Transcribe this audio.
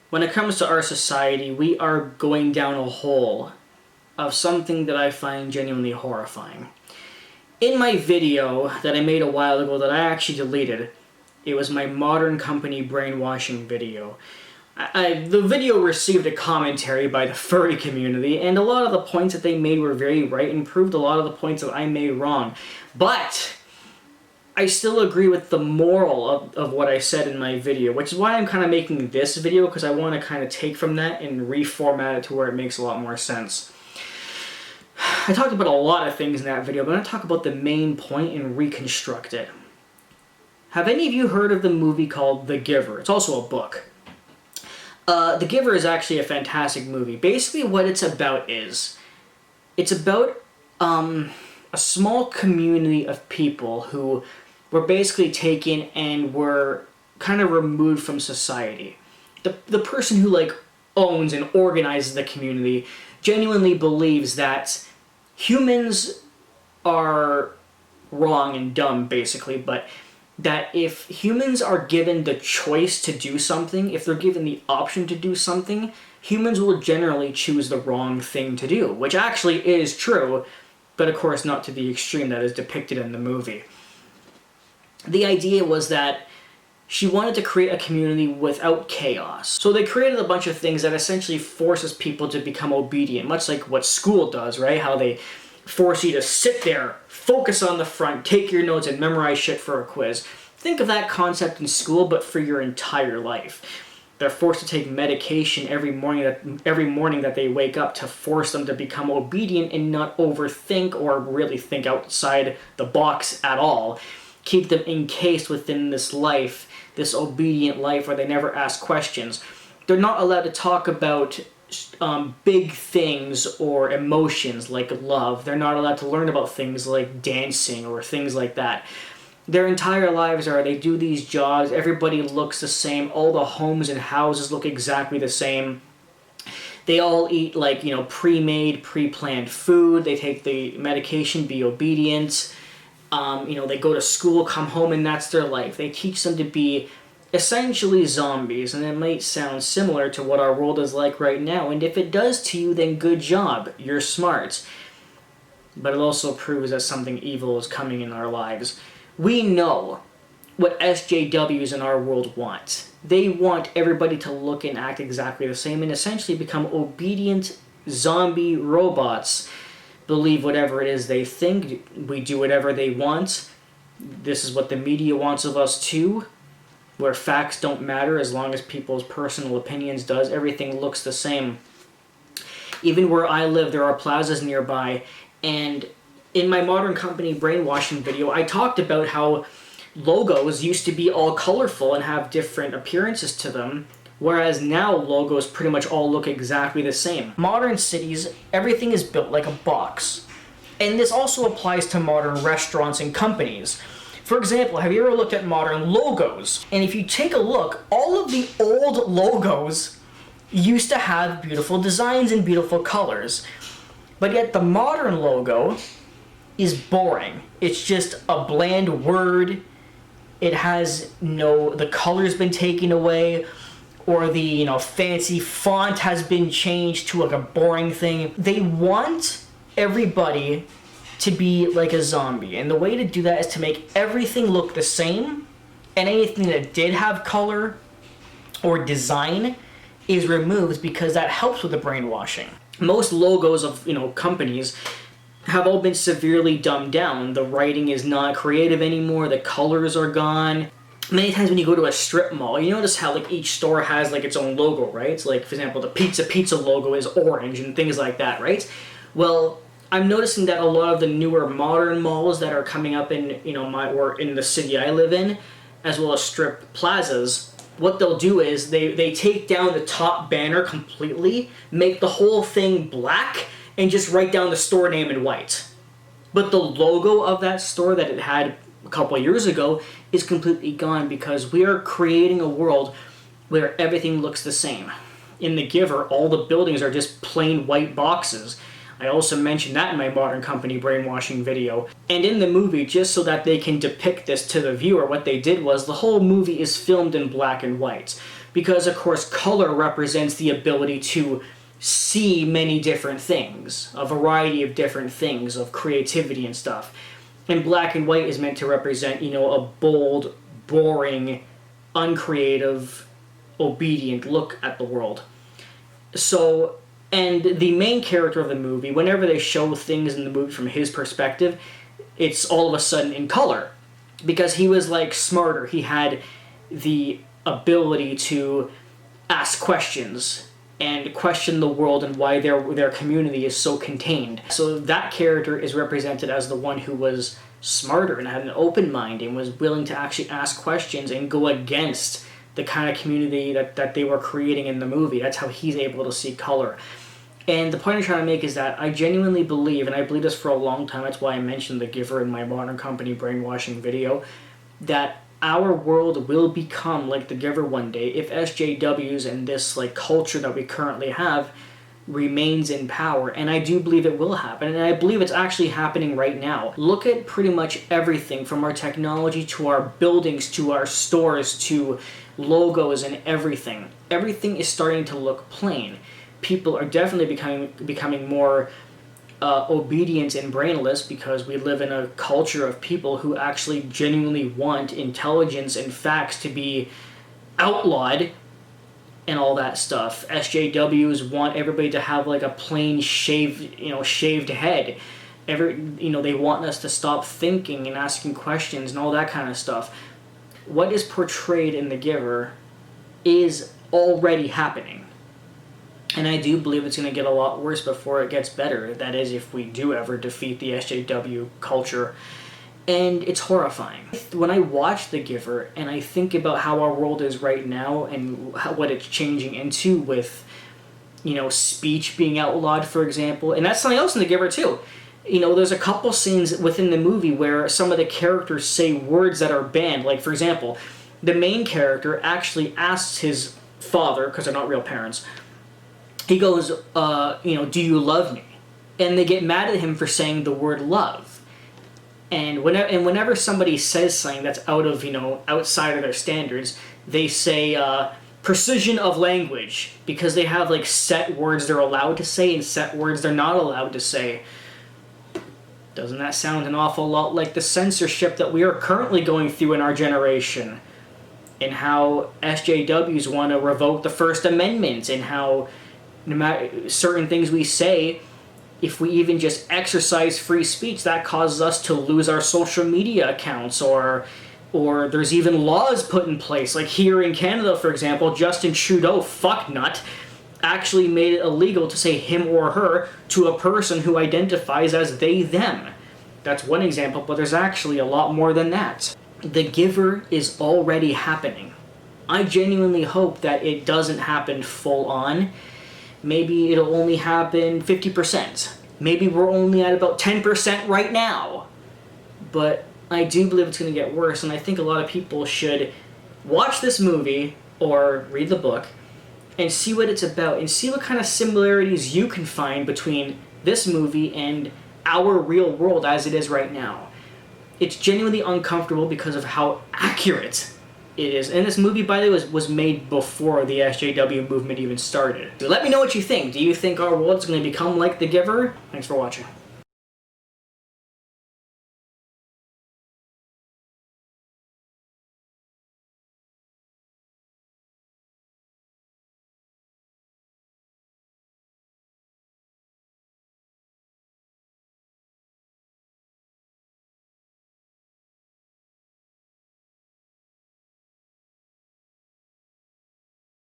When it comes to our society, we are going down a hole of something that I find genuinely horrifying. In my video that I made a while ago that I actually deleted, it was my Modern Company brainwashing video. The video received a commentary by the furry community, and a lot of the points that they made were very right and proved a lot of the points that I made wrong. But I still agree with the moral of what I said in my video, which is why I'm kind of making this video, because I want to kind of take from that and reformat it to where it makes a lot more sense. I talked about a lot of things in that video, but I'm going to talk about the main point and reconstruct it. Have any of you heard of the movie called The Giver? It's also a book. The Giver is actually a fantastic movie. Basically what it's about is, it's about a small community of people who were basically taken and were kind of removed from society. The person who owns and organizes the community genuinely believes that humans are wrong and dumb, basically, but that if humans are given the choice to do something, if they're given the option to do something, humans will generally choose the wrong thing to do, which actually is true, but of course not to the extreme that is depicted in the movie. The idea was that she wanted to create a community without chaos. So they created a bunch of things that essentially forces people to become obedient, much like what school does, right? How they force you to sit there, focus on the front, take your notes, and memorize shit for a quiz. Think of that concept in school, but for your entire life. They're forced to take medication every morning that they wake up to force them to become obedient and not overthink or really think outside the box at all. Keep them encased within this life, this obedient life where they never ask questions. They're not allowed to talk about big things or emotions like love. They're not allowed to learn about things like dancing or things like that. Their entire lives they do these jobs, everybody looks the same, all the homes and houses look exactly the same. They all eat pre-made, pre-planned food, they take the medication, be obedient. They go to school, come home, and that's their life. They teach them to be essentially zombies, and it might sound similar to what our world is like right now, and if it does to you, then good job, you're smart. But it also proves that something evil is coming in our lives. We know what SJWs in our world want. They want everybody to look and act exactly the same and essentially become obedient zombie robots. Believe whatever it is they think, we do whatever they want. This is what the media wants of us too, where facts don't matter as long as people's personal opinions does. Everything looks the same. Even where I live, there are plazas nearby, and in my Modern Company brainwashing video, I talked about how logos used to be all colorful and have different appearances to them, whereas now logos pretty much all look exactly the same. Modern cities, everything is built like a box. And this also applies to modern restaurants and companies. For example, have you ever looked at modern logos? And if you take a look, all of the old logos used to have beautiful designs and beautiful colors. But yet the modern logo is boring. It's just a bland word. It has the color's been taken away, or the fancy font has been changed to a boring thing. They want everybody to be like a zombie, and the way to do that is to make everything look the same, and anything that did have color or design is removed because that helps with the brainwashing. Most logos of companies have all been severely dumbed down. The writing is not creative anymore, the colors are gone. Many times when you go to a strip mall, you notice how each store has its own logo, right? It's for example, the Pizza logo is orange and things like that, right? Well, I'm noticing that a lot of the newer modern malls that are coming up in in the city I live in, as well as strip plazas, what they'll do is they take down the top banner completely, make the whole thing black, and just write down the store name in white. But the logo of that store that it had a couple of years ago is completely gone because we are creating a world where everything looks the same. In The Giver, all the buildings are just plain white boxes. I also mentioned that in my Modern Company brainwashing video. And in the movie, just so that they can depict this to the viewer, what they did was the whole movie is filmed in black and white. Because, of course, color represents the ability to see many different things, a variety of different things, of creativity and stuff. And black and white is meant to represent, you know, a bold, boring, uncreative, obedient look at the world. So, and the main character of the movie, whenever they show things in the movie from his perspective, it's all of a sudden in color. Because he was, like, smarter. He had the ability to ask questions and question the world and why their community is so contained. So that character is represented as the one who was smarter and had an open mind and was willing to actually ask questions and go against the kind of community that they were creating in the movie. That's how he's able to see color. And the point I'm trying to make is that I genuinely believe, and I believe this for a long time, that's why I mentioned The Giver in my Modern Company brainwashing video, that our world will become like The Giver one day if SJWs and this like culture that we currently have remains in power. And I do believe it will happen, and I believe it's actually happening right now. Look at pretty much everything from our technology to our buildings to our stores to logos and everything. Everything is starting to look plain. People are definitely becoming more obedient and brainless because we live in a culture of people who actually genuinely want intelligence and facts to be outlawed and all that stuff. SJWs want everybody to have like a plain shaved head. They want us to stop thinking and asking questions and all that kind of stuff. What is portrayed in The Giver is already happening. And I do believe it's going to get a lot worse before it gets better. That is, if we do ever defeat the SJW culture. And it's horrifying. When I watch The Giver and I think about how our world is right now and what it's changing into with, you know, speech being outlawed, for example. And that's something else in The Giver, too. You know, there's a couple scenes within the movie where some of the characters say words that are banned. Like, for example, the main character actually asks his father, because they're not real parents, he goes, do you love me? And they get mad at him for saying the word love. And whenever somebody says something that's outside of their standards, they say precision of language, because they have like set words they're allowed to say and set words they're not allowed to say. Doesn't that sound an awful lot like the censorship that we are currently going through in our generation? And how SJWs want to revoke the First Amendment, and how no matter certain things we say, if we even just exercise free speech, that causes us to lose our social media accounts, or there's even laws put in place. Like here in Canada, for example, Justin Trudeau, fucknut, actually made it illegal to say him or her to a person who identifies as they, them. That's one example, but there's actually a lot more than that. The Giver is already happening. I genuinely hope that it doesn't happen full on. Maybe it'll only happen 50%. Maybe we're only at about 10% right now. But I do believe it's going to get worse, and I think a lot of people should watch this movie or read the book and see what it's about and see what kind of similarities you can find between this movie and our real world as it is right now. It's genuinely uncomfortable because of how accurate it is. And this movie, by the way, was made before the SJW movement even started. So let me know what you think. Do you think our world is going to become like The Giver? Thanks for watching.